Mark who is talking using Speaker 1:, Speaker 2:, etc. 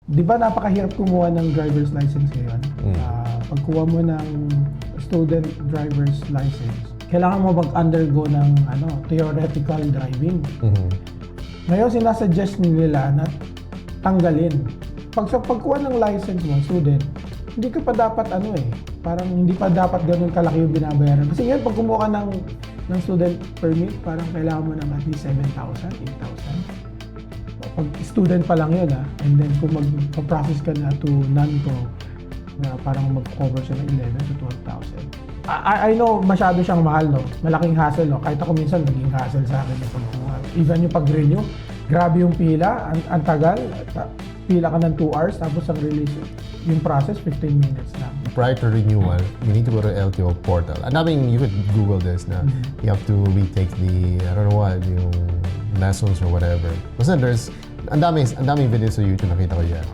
Speaker 1: Di ba napakahirap kumuha ng driver's license ngayon? Pagkuha mo ng student driver's license, kailangan mo mag-undergo ng theoretical driving. Ngayon, sinasuggest nila na tanggalin. Pag sa pagkuha ng license mo, student, hindi ka pa dapat parang hindi pa dapat ganun kalaki yung binabayaran. Kasi ngayon, pag kumuha ka ng student permit, parang kailangan mo ng at least 7,000, 8,000. Pag student pa lang yun, and then kung mag-process ka na to non-pro, na parang mag-cover siya ng 11 to 12,000. I know masyado siyang mahal, no? Malaking hassle, no? Kahit ako minsan naging hassle sa akin yung pagkuha. Even yung pag-renew, grabe yung pila, ang tagal. Pila ka ng 2 hours, tapos ang release, yung process, 15 minutes lang.
Speaker 2: Prior to renewal, you need to go to LTO portal. You could Google this na you have to retake the, I don't know what, yung lessons or whatever. Basta ang daming videos sa YouTube nakita ko yan.